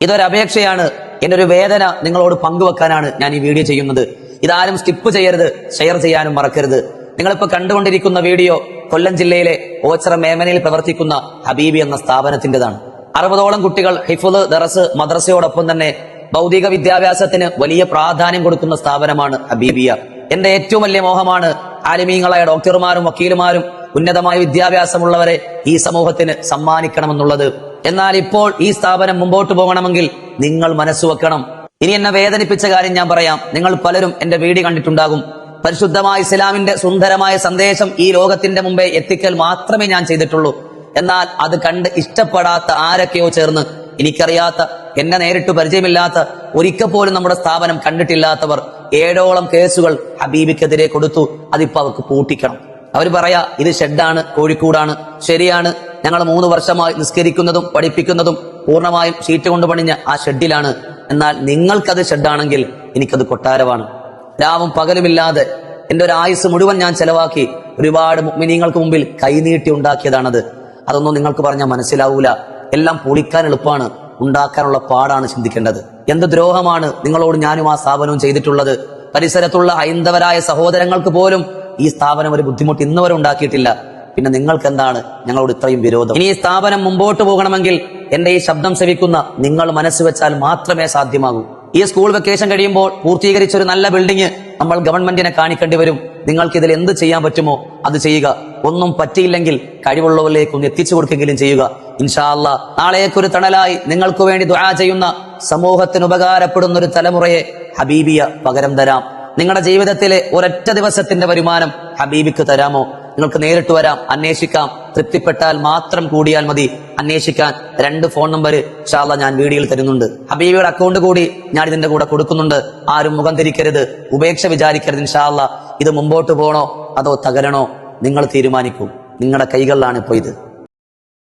ഇതൊരു അപേക്ഷയാണ്, എന്റെ ഒരു വേദന നിങ്ങളോട് പങ്കുവെക്കാനാണ് ഞാൻ ഈ വീഡിയോ ചെയ്യുന്നത്. ഇതാരും സ്കിപ്പ് ചെയ്യരുത്, ഷെയർ ചെയ്യാനും മറക്കരുത്. നിങ്ങളിപ്പോ കണ്ടുകൊണ്ടിരിക്കുന്ന വീഡിയോ കൊല്ലം ജില്ലയിലെ ഓച്ചിറ മേമനയിൽ പ്രവർത്തിക്കുന്ന ഹബീബി എന്ന സ്ഥാപനത്തിന്റേതാണ്. 60ഓളം കുട്ടികൾ ഹിഫ്ള്, ദറസ്, മദ്രസയോടൊപ്പം തന്നെ ഭൗതിക വിദ്യാഭ്യാസത്തിന് വലിയ പ്രാധാന്യം കൊടുക്കുന്ന സ്ഥാപനമാണ് ഹബീബിയ. എന്റെ ഏറ്റവും വലിയ മോഹമാണ് ആലിമീങ്ങളായ ഡോക്ടർമാരും വക്കീലുമാരും ഉന്നതമായ വിദ്യാഭ്യാസമുള്ളവരെ ഈ സമൂഹത്തിന് സമ്മാനിക്കണമെന്നുള്ളത്. എന്നാൽ ഇപ്പോൾ ഈ സ്ഥാപനം മുമ്പോട്ട് പോകണമെങ്കിൽ നിങ്ങൾ മനസ്സുവെക്കണം. ഇനി എന്നെ വേദനിപ്പിച്ച കാര്യം ഞാൻ പറയാം. നിങ്ങൾ പലരും എന്റെ വീഡിയോ കണ്ടിട്ടുണ്ടാകും. പരിശുദ്ധമായ ഇസ്ലാമിന്റെ സുന്ദരമായ സന്ദേശം ഈ ലോകത്തിന്റെ മുമ്പേ എത്തിക്കൽ മാത്രമേ ഞാൻ ചെയ്തിട്ടുള്ളൂ. എന്നാൽ അത് കണ്ട് ഇഷ്ടപ്പെടാത്ത ആരൊക്കെയോ ചേർന്ന്, എനിക്കറിയാത്ത, എന്നെ നേരിട്ട് പരിചയമില്ലാത്ത, ഒരിക്കൽ പോലും നമ്മുടെ സ്ഥാപനം കണ്ടിട്ടില്ലാത്തവർ 7ഓളം കേസുകൾ ഹബീബിക്കെതിരെ കൊടുത്തു. അതിപ്പോ അവർക്ക് പൂട്ടിക്കണം. അവർ പറയാ ഇത് ഷെഡാണ്, കോഴിക്കോടാണ്. ശരിയാണ്, ഞങ്ങൾ 3 വർഷമായി നിസ്കരിക്കുന്നതും പഠിപ്പിക്കുന്നതും പൂർണ്ണമായും ഷീറ്റ് കൊണ്ട് പണിഞ്ഞ ആ ഷെഡിലാണ്. എന്നാൽ നിങ്ങൾക്കത് ഷെഡാണെങ്കിൽ എനിക്കത് കൊട്ടാരമാണ്. രാവും പകലുമില്ലാതെ എന്റെ ഒരു ആയുസ് മുഴുവൻ ഞാൻ ചെലവാക്കി ഒരുപാട് മുഅ്മിനീങ്ങൾക്ക് മുമ്പിൽ കൈനീട്ടി ഉണ്ടാക്കിയതാണത്. അതൊന്നും നിങ്ങൾക്ക് പറഞ്ഞാൽ മനസ്സിലാവൂല. എല്ലാം പൊളിക്കാൻ എളുപ്പമാണ്, ഉണ്ടാക്കാനുള്ള പാടാണ് ചിന്തിക്കേണ്ടത്. എന്ത് ദ്രോഹമാണ് നിങ്ങളോട് ഞാനും ആ സ്ഥാപനവും ചെയ്തിട്ടുള്ളത്. പരിസരത്തുള്ള ഹൈന്ദവരായ സഹോദരങ്ങൾക്ക് പോലും ഈ സ്ഥാപനം ഒരു ബുദ്ധിമുട്ട് ഇന്നുവരെ ഉണ്ടാക്കിയിട്ടില്ല. പിന്നെ നിങ്ങൾക്ക് എന്താണ് ഞങ്ങളോട് ഇത്രയും വിരോധം? ഇനി ഈ സ്ഥാപനം മുമ്പോട്ട് പോകണമെങ്കിൽ എന്റെ ഈ ശബ്ദം ശ്രവിക്കുന്ന നിങ്ങൾ മനസ്സ് വെച്ചാൽ മാത്രമേ സാധ്യമാകൂ. ഈ സ്കൂൾ വെക്കേഷൻ കഴിയുമ്പോൾ പൂർത്തീകരിച്ച ഒരു നല്ല ബിൽഡിംഗ് നമ്മൾ ഗവൺമെന്റിനെ കാണിക്കേണ്ടി വരും. നിങ്ങൾക്ക് ഇതിൽ എന്ത് ചെയ്യാൻ പറ്റുമോ അത് ചെയ്യുക. ഒന്നും പറ്റിയില്ലെങ്കിൽ കഴിവുള്ളവരിലേക്ക് ഒന്ന് എത്തിച്ചു കൊടുക്കെങ്കിലും ചെയ്യുക. ഇൻഷാ അല്ലാഹ് നാളേക്കൊരു തണലായി നിങ്ങൾക്ക് വേണ്ടി ദുആ ചെയ്യുന്ന, സമൂഹത്തിന് ഉപകാരപ്പെടുന്ന ഒരു തലമുറയെ ഹബീബിയ പകരം തരാം. നിങ്ങളുടെ ജീവിതത്തിലെ ഒരൊറ്റ ദിവസത്തിന്റെ വരുമാനം ഹബീബിക്ക് തരാമോ? നിങ്ങൾക്ക് നേരിട്ട് വരാം, അന്വേഷിക്കാം. തൃപ്തിപ്പെട്ടാൽ മാത്രം കൂടിയാൽ മതി. അന്വേഷിക്കാൻ 2 ഫോൺ നമ്പർ ഇൻഷാ അല്ലാഹ് ഞാൻ വീഡിയോയിൽ തരുന്നുണ്ട്. ഹബീബിയുടെ അക്കൗണ്ട് കൂടി ഞാൻ ഇതിന്റെ കൂടെ കൊടുക്കുന്നുണ്ട്. ആരും മുഖം തിരിക്കരുത്, ഉപേക്ഷ വിചാരിക്കരുത്. ഇൻഷാ അല്ലാഹ് ഇത് മുമ്പോട്ട് പോകണോ അതോ തകരണോ നിങ്ങൾ തീരുമാനിക്കൂ. നിങ്ങളുടെ കൈകളിലാണ് ഇപ്പോ ഇത്.